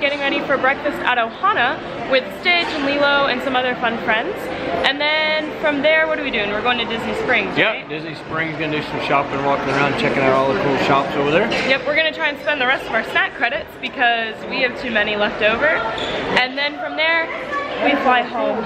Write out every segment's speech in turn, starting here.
Getting ready for breakfast at Ohana with Stitch and Lilo and some other fun friends. And then from there, what are we doing? We're going to Disney Springs, Yep, right? Disney Springs, gonna do some shopping, walking around, checking out all the cool shops over there. Yep, we're gonna try and spend the rest of our snack credits because we have too many left over. And then from there, we fly home.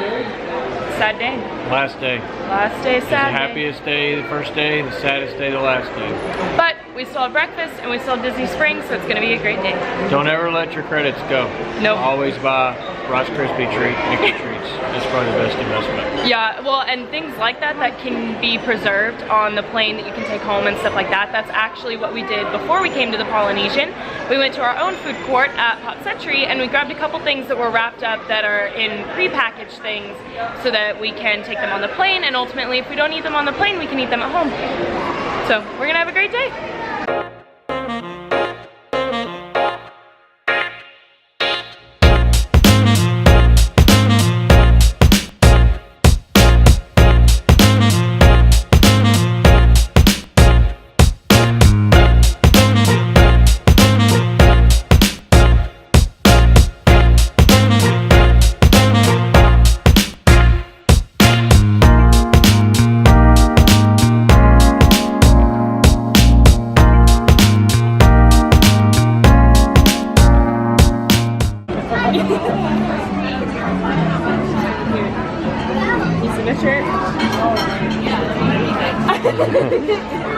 Sad day. Last day. Last day, sad The happiest day, the first day, the saddest day, the last day. But we still have breakfast and we still have Disney Springs, so it's gonna be a great day. Don't ever let your credits go. Nope. Always buy Rice Krispie treat, Mickey treats. That's probably the best investment. Yeah, well, and things like that that can be preserved on the plane that you can take home and stuff like that. That's actually what we did before we came to the Polynesian. We went to our own food court at Pop Century and we grabbed a couple things that were wrapped up that are in pre-packaged things so that we can take them on the plane, and ultimately if we don't eat them on the plane, we can eat them at home. So we're gonna have a great day.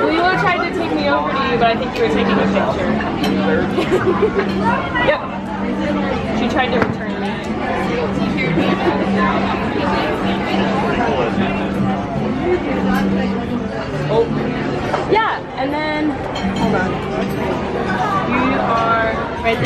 Lilo tried to take me over to you, but I think you were taking a picture. Yep. She tried to return me. Oh. Yeah, and then, hold on. You are right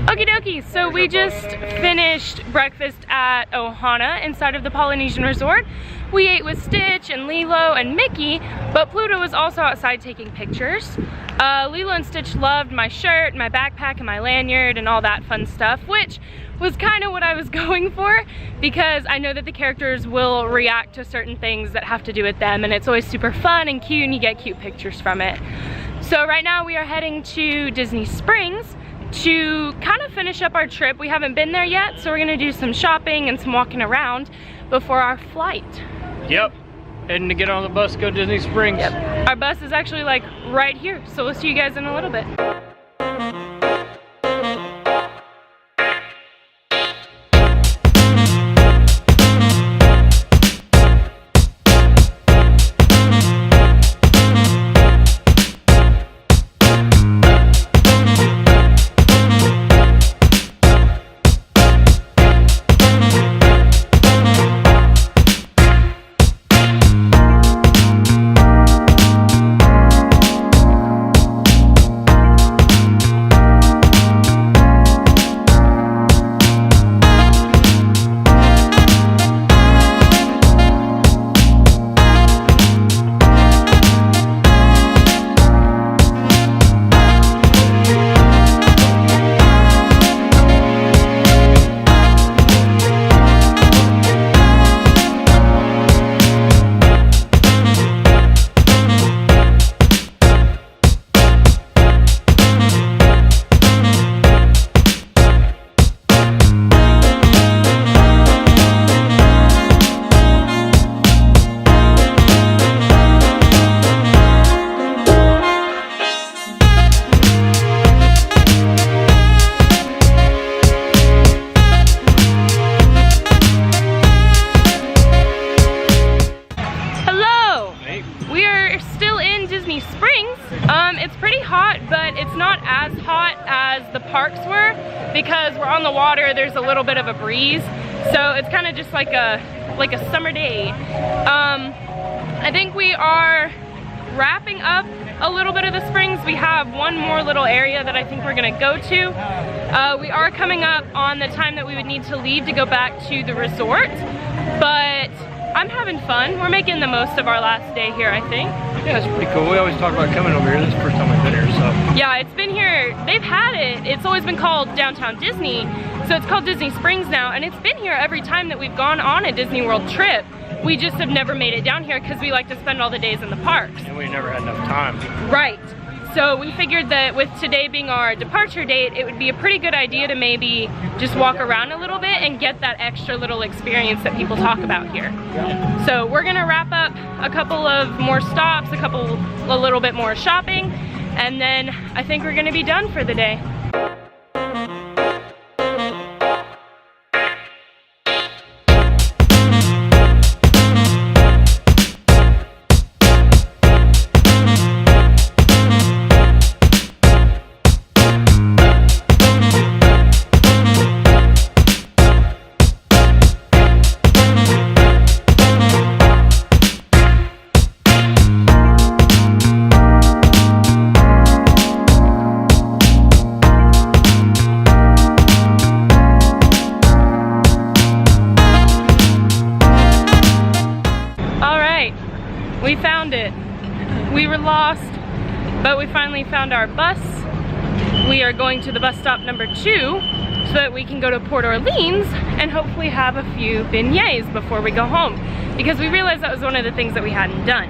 Okie dokie, so we just finished breakfast at Ohana inside of the Polynesian Resort. We ate with Stitch and Lilo and Mickey, but Pluto was also outside taking pictures. Lilo and Stitch loved my shirt, my backpack, and my lanyard and all that fun stuff, which was kind of what I was going for because I know that the characters will react to certain things that have to do with them, and it's always super fun and cute and you get cute pictures from it. So right now we are heading to Disney Springs to kind of finish up our trip. We haven't been there yet, so we're gonna do some shopping and some walking around before our flight. Yep, heading to get on the bus to go to Disney Springs. Yep, our bus is actually like right here, so we'll see you guys in a little bit. Disney Springs. It's pretty hot, but it's not as hot as the parks were because we're on the water. There's a little bit of a breeze, so it's kind of just like a summer day. I think we are wrapping up a little bit of the springs. We have one more little area that I think we're gonna go to. We are coming up on the time that we would need to leave to go back to the resort, but I'm having fun. We're making the most of our last day here, I think. Yeah, it's pretty cool. We always talk about coming over here. This is the first time we've been here, so. Yeah, it's been here. They've had it. It's always been called Downtown Disney, so it's called Disney Springs now, and it's been here every time that we've gone on a Disney World trip. We just have never made it down here because we like to spend all the days in the parks. And we never had enough time. Right. So we figured that with today being our departure date, it would be a pretty good idea to maybe just walk around a little bit and get that extra little experience that people talk about here. So we're gonna wrap up a couple of more stops, a little bit more shopping, and then I think we're gonna be done for the day. We found it. We were lost, but we finally found our bus. We are going to the bus stop number 2 so that we can go to Port Orleans and hopefully have a few beignets before we go home, because we realized that was one of the things that we hadn't done.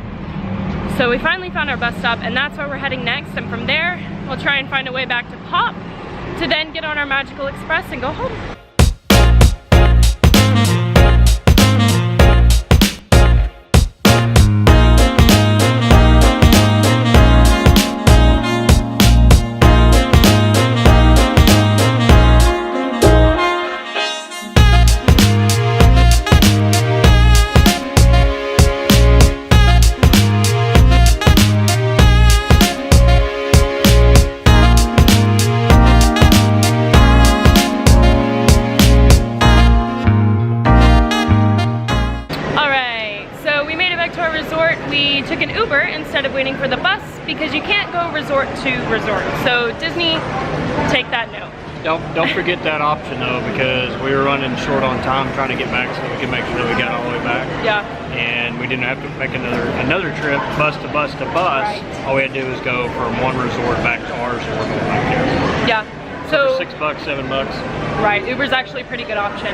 So we finally found our bus stop, and that's where we're heading next, and from there we'll try and find a way back to Pop to then get on our Magical Express and go home. We took an Uber instead of waiting for the bus because you can't go resort to resort. So Disney, take that note. Don't forget that option though, because we were running short on time trying to get back so we could make sure that we got all the way back. Yeah. And we didn't have to make another trip, bus to bus to bus. Right. All we had to do was go from one resort back to ours, so we're going back there. Yeah. So for $6, $7. Right, Uber's actually a pretty good option.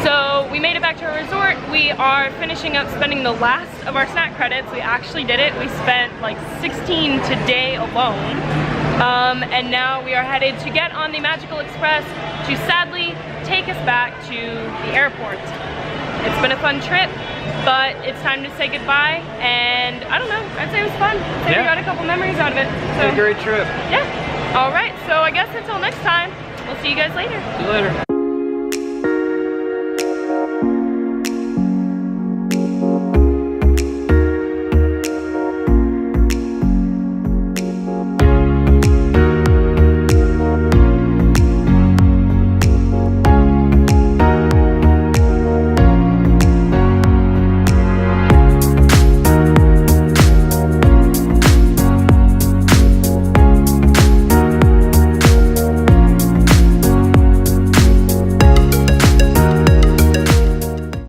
So we made it back to our resort. We are finishing up spending the last of our snack credits. We actually did it. We spent like 16 today alone. And now we are headed to get on the Magical Express to sadly take us back to the airport. It's been a fun trip, but it's time to say goodbye, and I don't know, I'd say it was fun. I'd say we got a couple memories out of it. So, a great trip. Yeah. All right, so I guess until next time, we'll see you guys later. See you later.